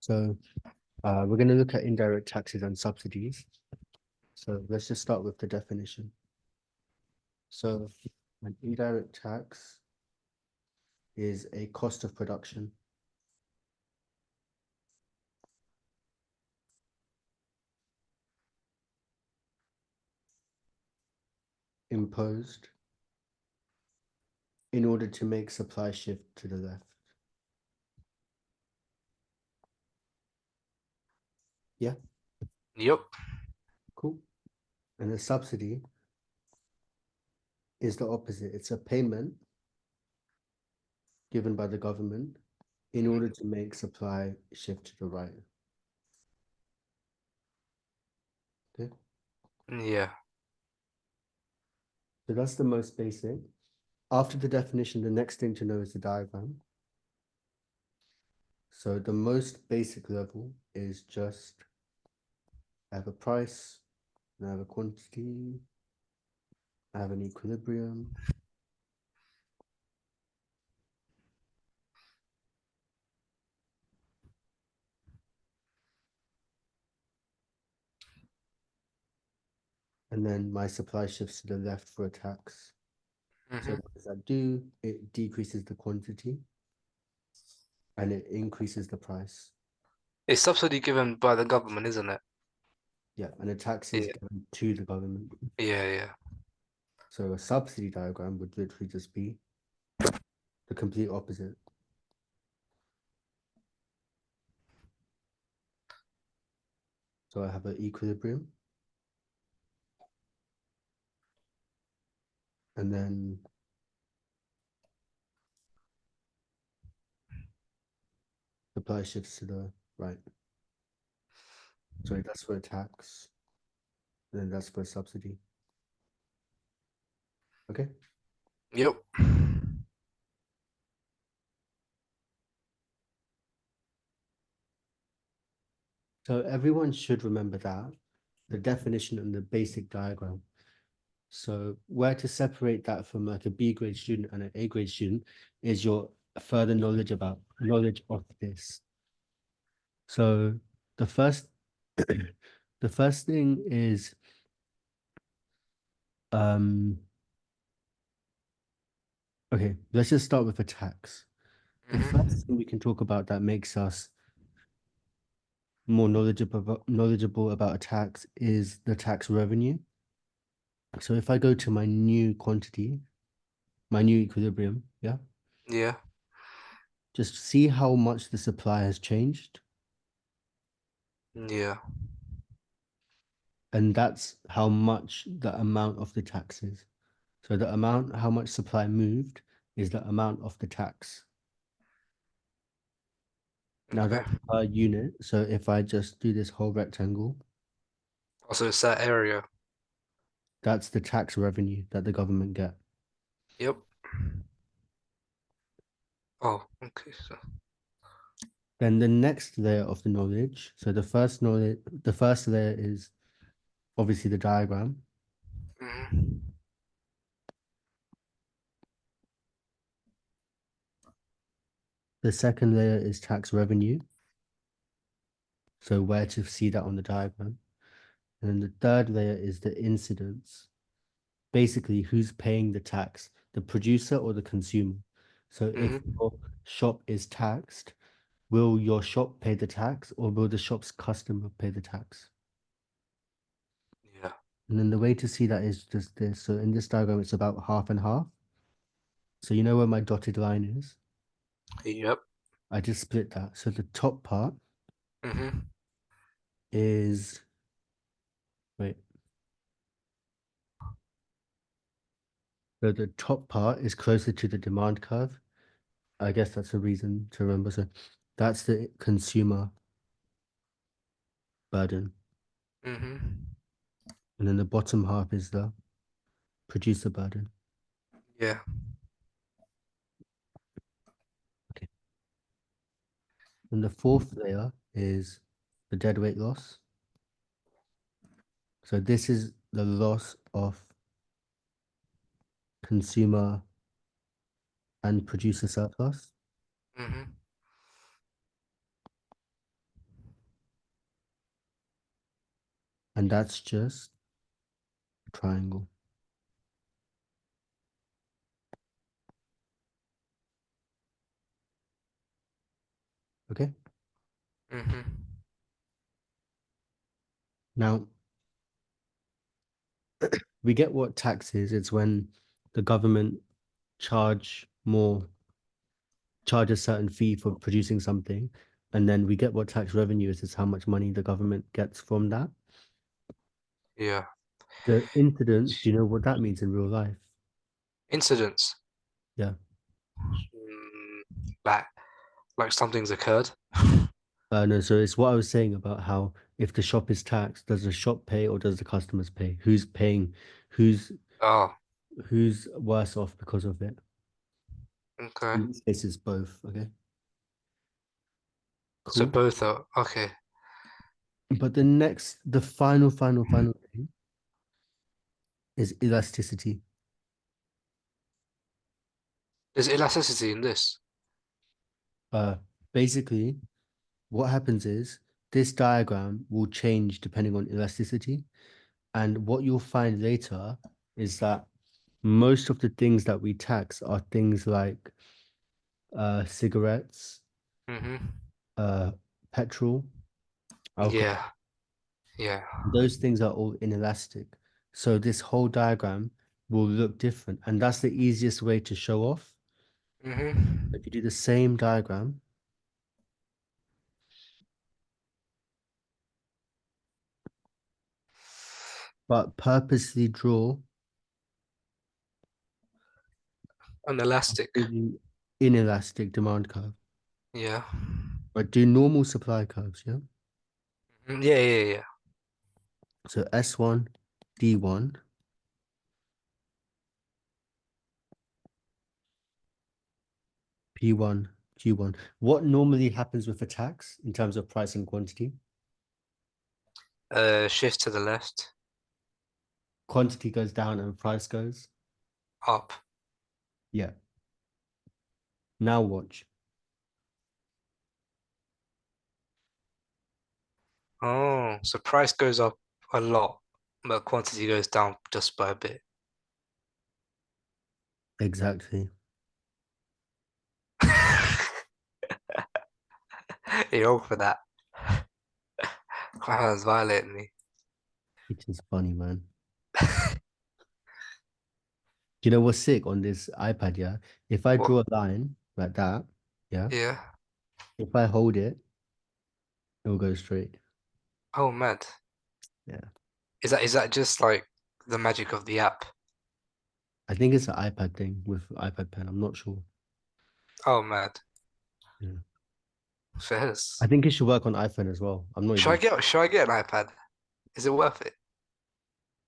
So we're going to look at indirect taxes and subsidies. So let's just start with the definition. So an indirect tax is a cost of production imposed in order to make supply shift to the left. Yeah, Yep. cool. And a subsidy is the opposite. It's a payment given by the government in order to make supply shift to the right. Okay, Yeah. so that's the most basic. After the definition, the next thing to know is the diagram. So the most basic level is just I have a price, and I have a quantity, I have an equilibrium. And then my supply shifts to the left for a tax. So what does that do? It decreases the quantity and it increases the price. It's subsidy given by the government, isn't it? Yeah, and a tax is Yeah. given to the government. Yeah. So a subsidy diagram would literally just be the complete opposite. So I have an equilibrium. And then supply shifts to the right. Sorry, that's for a tax. And then that's for a subsidy. Okay. Yep. So everyone should remember that, the definition and the basic diagram. So where to separate that from like a B grade student and an A grade student is your further knowledge of this. So the first the first thing is okay, let's just start with a tax. The first thing we can talk about that makes us more knowledgeable about a tax is the tax revenue. So if I go to my new quantity, my new equilibrium, yeah, Yeah. just see how much the supply has changed. Yeah. And that's how much the amount of the tax is. So the amount, how much supply moved is the amount of the tax. Now Okay. that's per unit. So if I just do this whole rectangle, Also, it's that area. that's the tax revenue that the government get. Yep. Oh, okay. So. Then the next layer of the knowledge. So the first layer is obviously the diagram. The second layer is tax revenue. So where to see that on the diagram. And then the third layer is the incidence. Basically, who's paying the tax, the producer or the consumer? So if your shop is taxed, will your shop pay the tax or will the shop's customer pay the tax? Yeah. And then the way to see that is just this. So in this diagram, it's about half and half. So you know where my dotted line is? Yep. I just split that. So the top part is, wait. So the top part is closer to the demand curve. I guess that's a reason to remember. So that's the consumer burden. And then the bottom half is the producer burden. Yeah. Okay. And the fourth layer is the deadweight loss. So this is the loss of consumer and producer surplus. and that's just a triangle. Okay. Mm-hmm. Now we get what tax is. It's when the government charge a certain fee for producing something, and then we get what tax revenue is. It's how much money the government gets from that. Yeah. The incidence, do you know what that means in real life? Incidents. Yeah. Like something's occurred. No, so it's what I was saying about how if the shop is taxed, does the shop pay or does the customers pay? Who's paying? Who's Oh, who's worse off because of it? okay. In this case, it's both. Okay, So cool. both are okay. But the final thing is elasticity. There's elasticity in this. Uh, Basically, what happens is this diagram will change depending on elasticity. And what you'll find later is that most of the things that we tax are things like cigarettes, Mm-hmm. uh, petrol, alcohol. Yeah. Yeah. Those things are all inelastic. So this whole diagram will look different. And that's the easiest way to show off. Mm-hmm. If you do the same diagram, but purposely draw An elastic. really inelastic demand curve, Yeah. but do normal supply curves, yeah? Yeah, yeah, yeah. So S1, D1, P1, Q1. What normally happens with a tax in terms of price and quantity? Shift to the left. Quantity goes down and price goes. Up. Yeah. Now watch. Oh, so price goes up a lot, but quantity goes down just by a bit. Exactly. You're wrong for that. Clown's violating me. It is funny, man. You know what's sick on this iPad, yeah? If I What? draw a line like that, yeah, Yeah. if I hold it, it will go straight. Oh, mad. Yeah. Is that just like the magic of the app? I think it's an iPad thing with iPad pen. I'm not sure. Oh, mad. Yeah. I Fairs. think it should work on iPhone as well. I'm not even sure. Should I get an iPad? Is it worth it?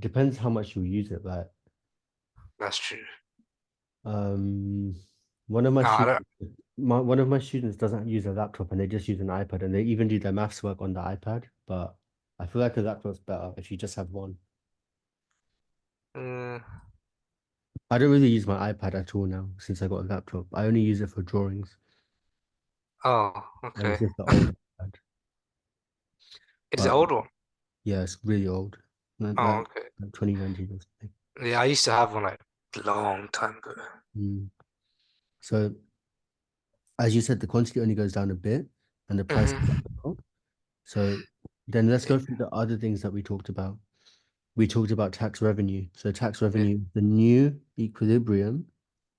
Depends how much you use it. Like, That's true. um, one of my No, I don't. students, one of my students doesn't use a laptop and they just use an iPad and they even do their maths work on the iPad. But I feel like a laptop's better if you just have one. Uh, I don't really use my iPad at all now since I got a laptop. I only use it for drawings, oh, and it's okay. just the old iPad. Is it But old one? yeah, it's really old, Oh, okay. like 2019 or something. Yeah, I used to have one like a long time ago. Mm. So as you said, the quantity only goes down a bit, and the price goes up Hmm. a lot. So then let's go through the other things that we talked about. We talked about tax revenue. So tax Yeah. revenue, the new equilibrium.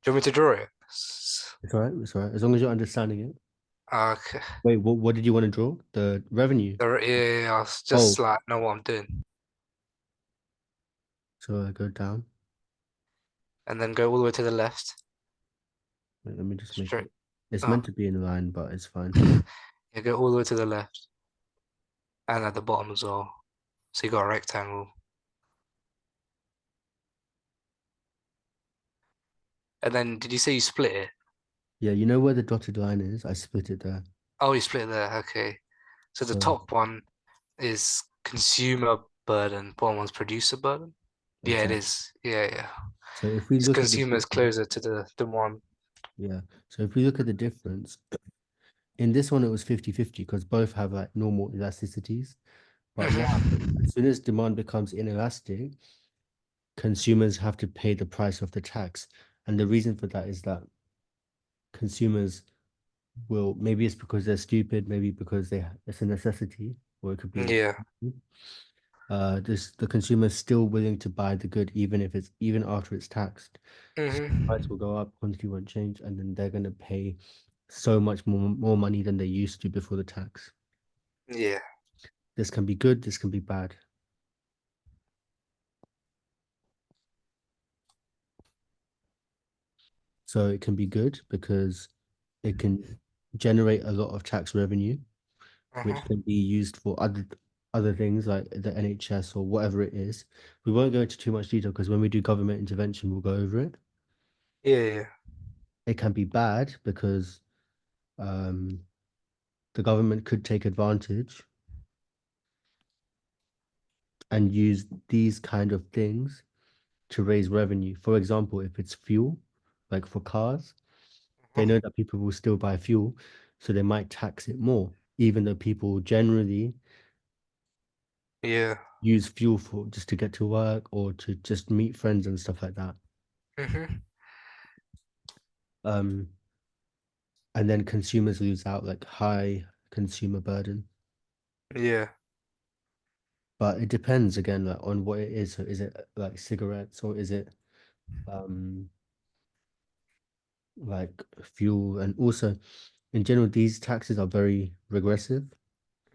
Do you want me to draw it? It's all right. It's all right. As long as you're understanding it. Okay. Wait, what did you want to draw? The revenue. Yeah, I Oh, just like know what I'm doing. so I go down. And then go all the way to the left. Wait, let me just make Straight. it. It's Oh, meant to be in line, but it's fine. yeah, go all the way to the left. And at the bottom as well. So you got a rectangle. And then did you say you split it? Yeah, you know where the dotted line is? I split it there. Oh, you split it there. Okay. So the So top one is consumer burden, bottom one's producer burden. Yeah, it exactly. is. Yeah, yeah. So if we Because look at the consumer is difference, closer to the one. yeah. So if we look at the difference, in this one it was 50-50 because both have like normal elasticities. But what Mm-hmm. happens as soon as demand becomes inelastic, consumers have to pay the price of the tax. And the reason for that is that consumers will, maybe it's because they're stupid, maybe because it's a necessity, or it could be Yeah. this the consumer is still willing to buy the good even after it's taxed. So price will Mm-hmm. go up, quantity won't change, and then they're gonna pay so much more money than they used to before the tax. Yeah. This can be good, this can be bad. So it can be good because it can generate a lot of tax revenue, which Uh-huh. can be used for other things like the NHS or whatever it is. We won't go into too much detail because when we do government intervention, we'll go over it. Yeah, yeah. It can be bad because um, the government could take advantage and use these kind of things to raise revenue. For example, if it's fuel, like for cars, they Uh-huh. know that people will still buy fuel, so they might tax it more, even though people generally Yeah. use fuel for just to get to work or to just meet friends and stuff like that. Mm-hmm. Um, and then consumers lose out like high consumer burden. Yeah. But it depends again like on what it is. So is it like cigarettes or is it um like fuel? And also in general, these taxes are very regressive,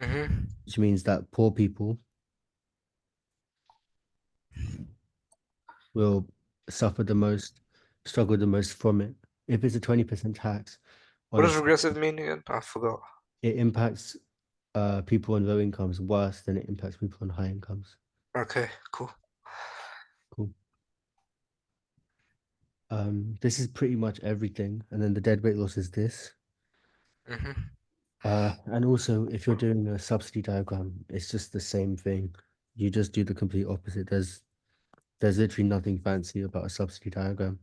Mm-hmm. which means that poor people will suffer the most, struggle the most from it. If it's a 20% tax What on a does regressive mean again? I forgot. it impacts people on low incomes worse than it impacts people on high incomes. Okay, cool. Cool. This is pretty much everything, and then the dead weight loss is this. Mm-hmm. And also, if you're doing a subsidy diagram, it's just the same thing. You just do the complete opposite. There's literally nothing fancy about a subsidy diagram.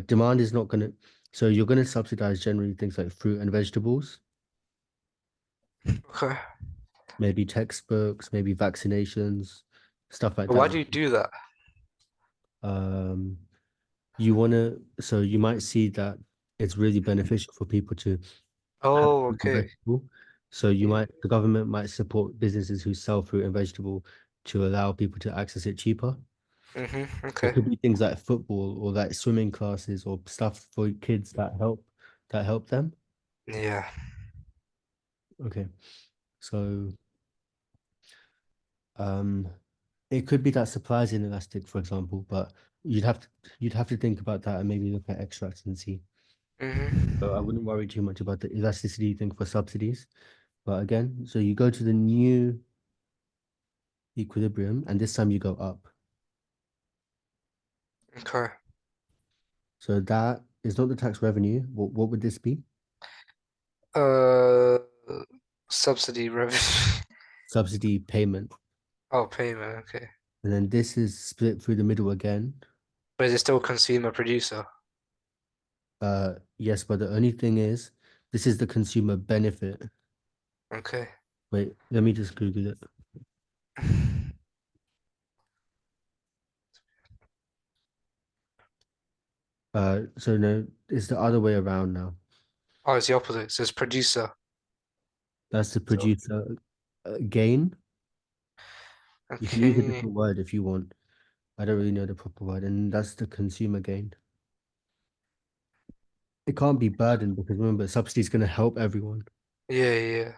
Demand is not gonna, so you're gonna subsidize generally things like fruit and vegetables, Okay. maybe textbooks, maybe vaccinations, stuff like But why that. do you do that? Um, you wanna, so you might see that it's really beneficial for people to have Oh, fruit and okay. vegetable. So Yeah. the government might support businesses who sell fruit and vegetable to allow people to access it cheaper. Mm-hmm. It Okay. could be things like football or like swimming classes or stuff for kids that help them. Yeah. Okay. So um it could be that supply is inelastic, for example, but you'd have to think about that and maybe look at extracts and see. So I Mm-hmm. wouldn't worry too much about the elasticity thing for subsidies. But again, so you go to the new equilibrium and this time you go up. Okay. So that is not the tax revenue. What would this be? Uh, subsidy revenue. Subsidy payment. Oh, payment. Okay. And then this is split through the middle again. But is it still consumer producer? Yes, but the only thing is, this is the consumer benefit. Okay. Wait, let me just Google it. So no, it's the other way around now. Oh, it's the opposite. It says producer. That's the So, producer gain. You can use a okay. different word if you want. I don't really know the proper word, and that's the consumer gain. It can't be burden because remember, subsidy is going to help everyone. Yeah, yeah.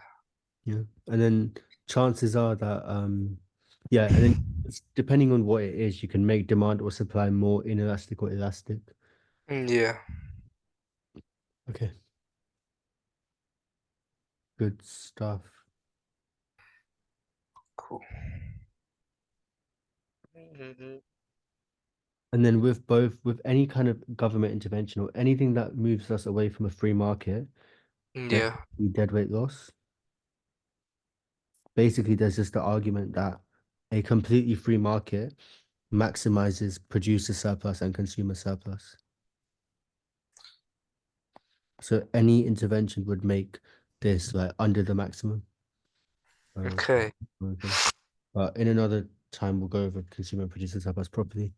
Yeah. And then chances are that yeah, and then depending on what it is, you can make demand or supply more inelastic or elastic. Yeah. Okay, good stuff. Cool. Hmm. And then with both with any kind of government intervention or anything that moves us away from a free market, there Yeah. will be dead weight loss. Basically, there's just the argument that a completely free market maximizes producer surplus and consumer surplus. So any intervention would make this like under the maximum. Okay. Okay. But in another time, we'll go over consumer and producer surplus properly.